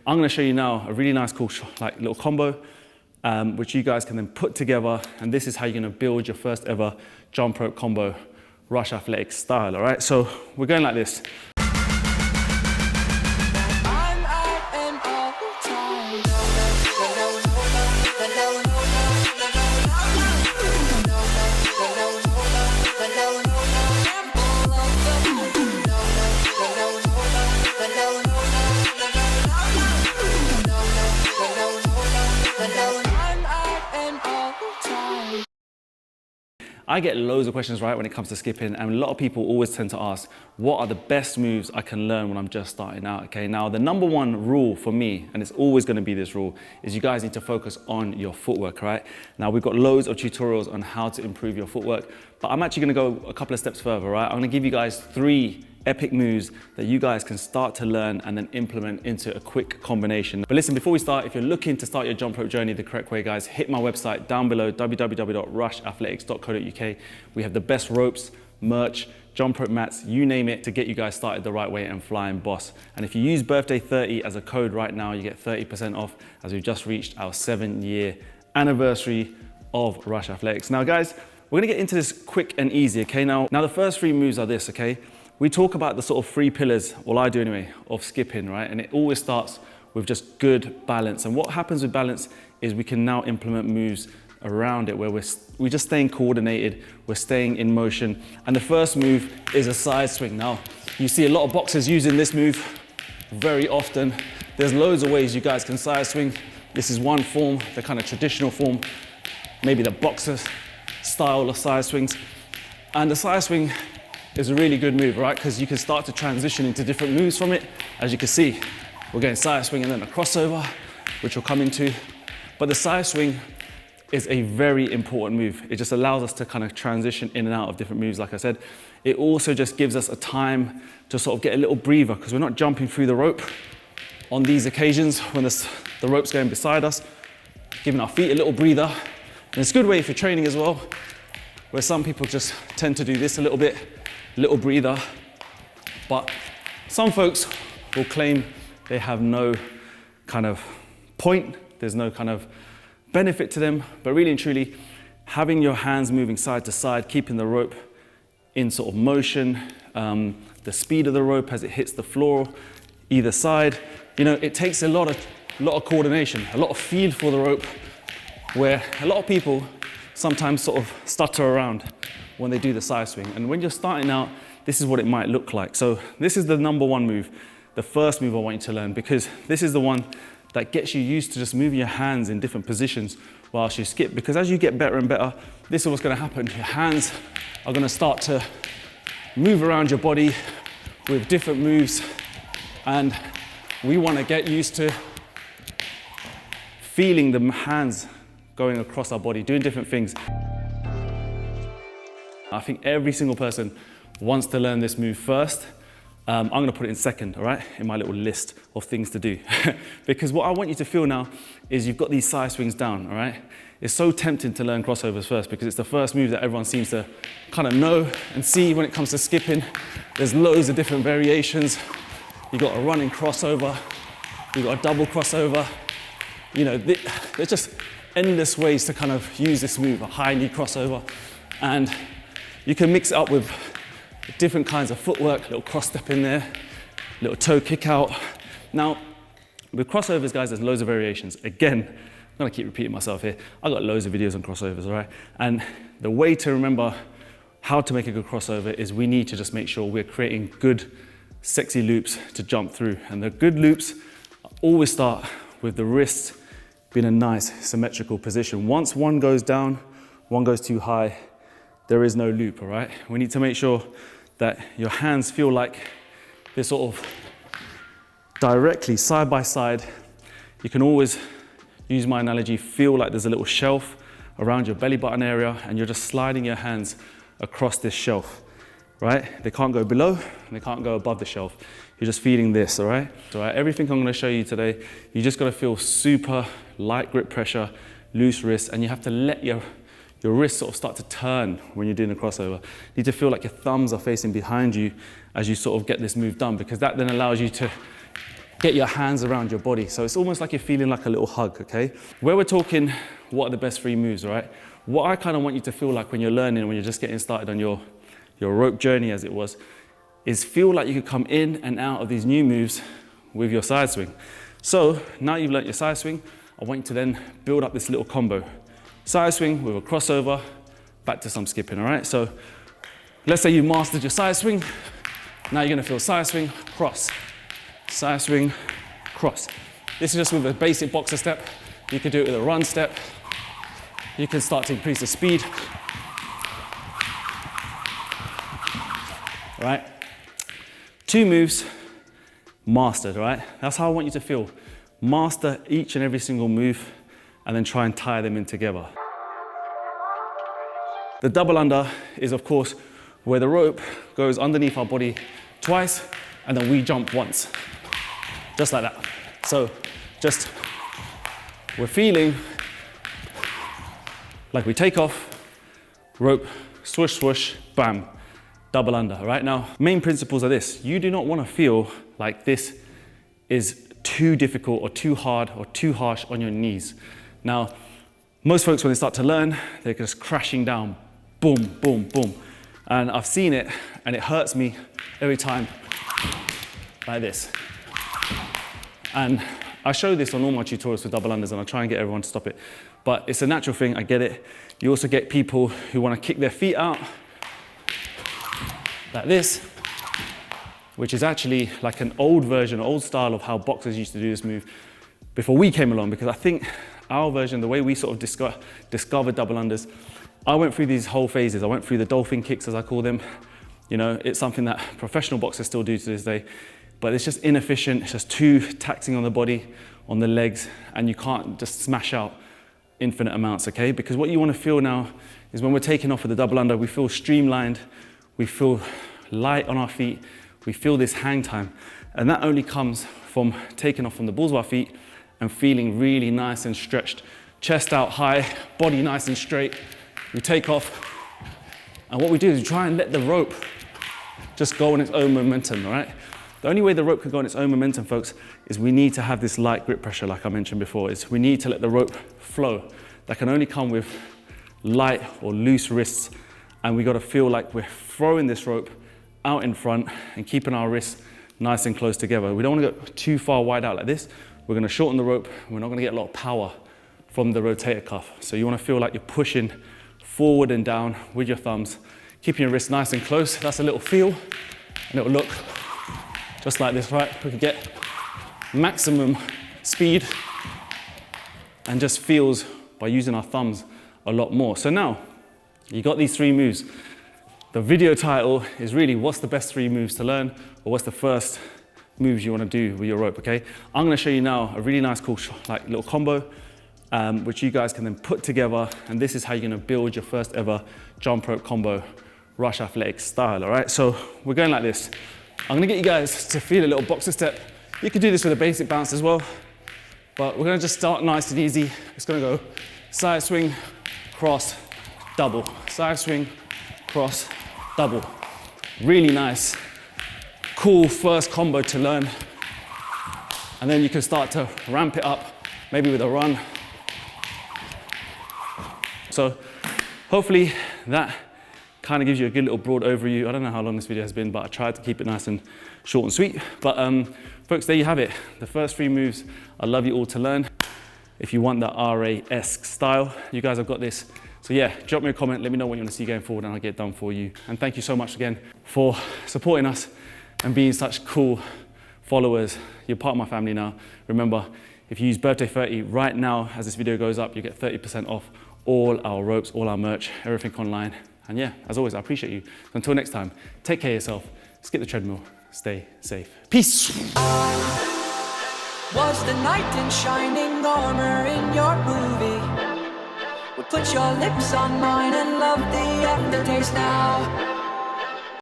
I'm gonna show you now a really nice, cool, like little combo, which you guys can then put together. And this is how you're gonna build your first ever jump rope combo, Rush Athletics style, all right? So we're going like this. I get loads of questions, right, when it comes to skipping, and a lot of people always tend to ask, what are the best moves I can learn when I'm just starting out, okay? Now, the number one rule for me, and it's always gonna be this rule, is you guys need to focus on your footwork, right? Now, we've got loads of tutorials on how to improve your footwork, but I'm actually gonna go a couple of steps further, right? I'm gonna give you guys 3 epic moves that you guys can start to learn and then implement into a quick combination. But listen, before we start, if you're looking to start your jump rope journey the correct way, guys, hit my website down below, www.rushathletics.co.uk. We have the best ropes, merch, jump rope mats, you name it, to get you guys started the right way and flying boss. And if you use birthday30 as a code right now, you get 30% off, as we've just reached our 7-year anniversary of Rush Athletics. Now, guys, we're gonna get into this quick and easy, okay? Now the first 3 moves are this, okay? We talk about the sort of 3 pillars, well I do anyway, of skipping, right? And it always starts with just good balance. And what happens with balance is we can now implement moves around it where we're just staying coordinated, we're staying in motion. And the first move is a side swing. Now, you see a lot of boxers using this move very often. There's loads of ways you guys can side swing. This is one form, the kind of traditional form, maybe the boxer style of side swings. And the side swing is a really good move, right? Because you can start to transition into different moves from it. As you can see, we're getting side swing and then a crossover, which we'll come into. But the side swing is a very important move. It just allows us to kind of transition in and out of different moves, like I said. It also just gives us a time to sort of get a little breather, because we're not jumping through the rope on these occasions when the rope's going beside us, giving our feet a little breather. And it's a good way for training as well, where some people just tend to do this a little bit, little breather, but some folks will claim they have no kind of point, there's no kind of benefit to them, but really and truly, having your hands moving side to side, keeping the rope in sort of motion, the speed of the rope as it hits the floor, either side, you know, it takes a lot of coordination, a lot of feel for the rope, where a lot of people sometimes sort of stutter around when they do the side swing. And when you're starting out, this is what it might look like. So this is the number 1 move, the first move I want you to learn, because this is the one that gets you used to just moving your hands in different positions whilst you skip. Because as you get better and better, this is what's gonna happen. Your hands are gonna start to move around your body with different moves. And we wanna get used to feeling the hands going across our body, doing different things. I think every single person wants to learn this move first. I'm gonna put it in second, all right, in my little list of things to do. Because what I want you to feel now is you've got these side swings down, all right? It's so tempting to learn crossovers first because it's the first move that everyone seems to kind of know and see when it comes to skipping. There's loads of different variations. You've got a running crossover, you've got a double crossover. You know, there's just endless ways to kind of use this move, a high knee crossover. And you can mix it up with different kinds of footwork, little cross step in there, little toe kick out. Now, with crossovers, guys, there's loads of variations. Again, I'm gonna keep repeating myself here. I've got loads of videos on crossovers, all right? And the way to remember how to make a good crossover is we need to just make sure we're creating good, sexy loops to jump through. And the good loops always start with the wrists being a nice symmetrical position. Once one goes down, one goes too high, there is no loop, all right? We need to make sure that your hands feel like they're sort of directly side by side. You can always use my analogy, feel like there's a little shelf around your belly button area and you're just sliding your hands across this shelf, right? They can't go below and they can't go above the shelf. You're just feeling this, all right? So everything I'm gonna show you today, you just gotta feel super light grip pressure, loose wrists, and you have to let your wrists sort of start to turn when you're doing a crossover. You need to feel like your thumbs are facing behind you as you sort of get this move done, because that then allows you to get your hands around your body. So it's almost like you're feeling like a little hug, okay? Where we're talking, what are the best 3 moves, all right? What I kind of want you to feel like when you're learning, when you're just getting started on your rope journey, as it was, is feel like you could come in and out of these new moves with your side swing. So now you've learnt your side swing, I want you to then build up this little combo. Side swing with a crossover, back to some skipping, all right? So let's say you mastered your side swing. Now you're gonna feel side swing, cross. Side swing, cross. This is just with a basic boxer step. You could do it with a run step. You can start to increase the speed. All right? 2 moves, mastered, all right? That's how I want you to feel. Master each and every single move and then try and tie them in together. The double under is, of course, where the rope goes underneath our body twice and then we jump once. Just like that. So just, we're feeling like we take off, rope, swoosh, swoosh, bam, double under. Right now, main principles are this. You do not want to feel like this is too difficult or too hard or too harsh on your knees. Now, most folks, when they start to learn, they're just crashing down, boom, boom, boom. And I've seen it, and it hurts me every time, like this. And I show this on all my tutorials for double unders, and I try and get everyone to stop it. But it's a natural thing, I get it. You also get people who want to kick their feet out, like this, which is actually like an old version, old style of how boxers used to do this move before we came along, because I think our version, the way we sort of discovered double unders, I went through these whole phases. I went through the dolphin kicks, as I call them. You know, it's something that professional boxers still do to this day, but it's just inefficient. It's just too taxing on the body, on the legs, and you can't just smash out infinite amounts, okay? Because what you want to feel now is when we're taking off with the double under, we feel streamlined, we feel light on our feet, we feel this hang time, and that only comes from taking off from the balls of our feet and feeling really nice and stretched. Chest out high, body nice and straight. We take off, and what we do is we try and let the rope just go on its own momentum, all right? The only way the rope can go on its own momentum, folks, is we need to have this light grip pressure, like I mentioned before, is we need to let the rope flow. That can only come with light or loose wrists, and we gotta feel like we're throwing this rope out in front and keeping our wrists nice and close together. We don't wanna go too far wide out like this. We're gonna shorten the rope, and we're not gonna get a lot of power from the rotator cuff. So you wanna feel like you're pushing forward and down with your thumbs, keeping your wrists nice and close. That's a little feel, and it'll look just like this, right? We could get maximum speed and just feels by using our thumbs a lot more. So now, you got these 3 moves. The video title is really, what's the best 3 moves to learn, or what's the first moves you want to do with your rope, okay? I'm going to show you now a really nice, cool, like little combo, which you guys can then put together, and this is how you're going to build your first ever jump rope combo, rush athletic style, all right? So we're going like this. I'm going to get you guys to feel a little boxer step. You could do this with a basic bounce as well, but we're going to just start nice and easy. It's going to go side swing, cross, double. Side swing, cross, double. Really nice, cool first combo to learn. And then you can start to ramp it up, maybe with a run. So hopefully that kind of gives you a good little broad overview. I don't know how long this video has been, but I tried to keep it nice and short and sweet. But folks, there you have it. The first 3 moves I'd love you all to learn. If you want the RA-esque style, you guys have got this. So yeah, drop me a comment, let me know what you want to see going forward, and I'll get it done for you. And thank you so much again for supporting us and being such cool followers. You're part of my family now. Remember, if you use birthday 30 right now, as this video goes up, you get 30% off all our ropes, all our merch, everything online. And yeah, as always, I appreciate you. So until next time, take care of yourself, skip the treadmill, stay safe. Peace. Was the knight in shining armor in your movie? Would put your lips on mine and love the aftertaste now.